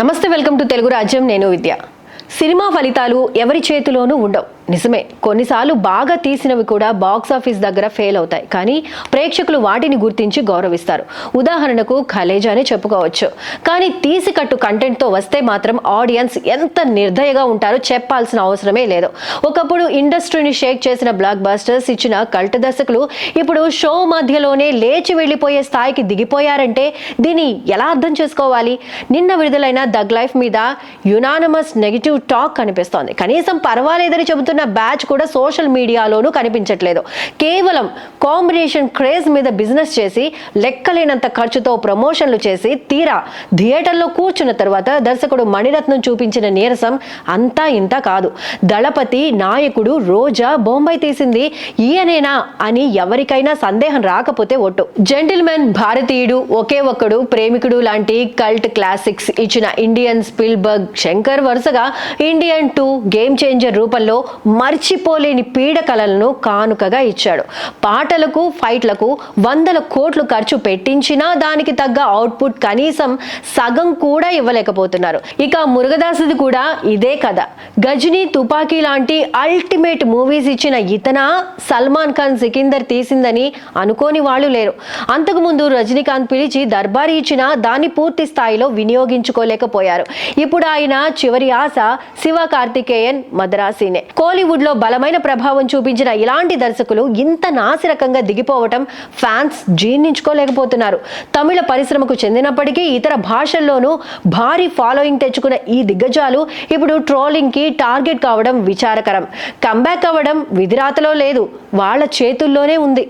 నమస్తే, welcome to Telugu రాజ్యం. నేను విద్య. సినిమా ఫలితాలు ఎవరి చేతిలోనూ ఉండవు. నిజమే, కొన్నిసార్లు బాగా తీసినవి కూడా బాక్స్ ఆఫీస్ దగ్గర ఫెయిల్ అవుతాయి, కానీ ప్రేక్షకులు వాటిని గుర్తించి గౌరవిస్తారు. ఉదాహరణకు ఖలేజానే చెప్పుకోవచ్చు. కానీ తీసికట్టు కంటెంట్తో వస్తే మాత్రం ఆడియన్స్ ఎంత నిర్దయగా ఉంటారో చెప్పాల్సిన అవసరమే లేదు. ఒకప్పుడు ఇండస్ట్రీని షేక్ చేసిన బ్లాక్ బస్టర్స్ ఇచ్చిన కల్ట్ దర్శకులు ఇప్పుడు షో మధ్యలోనే లేచి వెళ్లిపోయే స్థాయికి దిగిపోయారంటే దీన్ని ఎలా అర్థం చేసుకోవాలి? నిన్న విడుదలైన దగ్ లైఫ్ మీద యునానిమస్ నెగిటివ్ టాక్ కనిపిస్తోంది. కనీసం పర్వాలేదని చెబుతున్న బ్యాచ్ కూడా సోషల్ మీడియాలోనూ కనిపించట్లేదు. కేవలం కాంబినేషన్ క్రేజ్ మీద బిజినెస్ చేసి లెక్కలేనంత ఖర్చుతో ప్రమోషన్లు చేసి తీరా థియేటర్లో కూర్చున్న తర్వాత దర్శకుడు మణిరత్నం చూపించిన నీరసం అంతా ఇంత కాదు. దళపతి, నాయకుడు, రోజా, బొంబాయి తీసింది ఈయనేనా అని ఎవరికైనా సందేహం రాకపోతే ఒట్టు. జెంటిల్మెన్, భారతీయుడు, ఒకే ఒక్కడు, ప్రేమికుడు లాంటి కల్ట్ క్లాసిక్స్ ఇచ్చిన ఇండియన్ స్పిల్బర్గ్ శంకర్ వరుసగా ఇండియన్ 2, గేమ్ చేంజర్ రూపంలో మర్చిపోలేని పీడకలలను కానుకగా ఇచ్చాడు. పాటలకు, ఫైట్లకు వందల కోట్లు ఖర్చు పెట్టించినా దానికి తగ్గ అవుట్పుట్ కనీసం సగం కూడా ఇవ్వలేకపోతున్నారు. ఇక మురుగదాసుది కూడా ఇదే కథ. గజనీ, తుపాకీ లాంటి అల్టిమేట్ మూవీస్ ఇచ్చిన ఇతన సల్మాన్ ఖాన్ సికిందర్ తీసిందని అనుకోని వాళ్ళు లేరు. అంతకుముందు రజనీకాంత్ పిలిచి దర్బారీ ఇచ్చినా దాన్ని పూర్తి స్థాయిలో వినియోగించుకోలేకపోయారు. ఇప్పుడు ఆయన చివరి ఆశ శివ కార్తికేయన్ మద్రాసీనే. కోలీవుడ్ లో బలమైన ప్రభావం చూపించిన ఇలాంటి దర్శకులు ఇంత నాసిరకంగా దిగిపోవటం ఫ్యాన్స్ జీర్ణించుకోలేకపోతున్నారు. తమిళ పరిశ్రమకు చెందినప్పటికీ ఇతర భాషల్లోనూ భారీ ఫాలోయింగ్ తెచ్చుకున్న ఈ దిగ్గజాలు ఇప్పుడు ట్రోలింగ్ కి టార్గెట్ కావడం విచారకరం. కంబ్యాక్ అవ్వడం విధిరాతలో లేదు, వాళ్ళ చేతుల్లోనే ఉంది.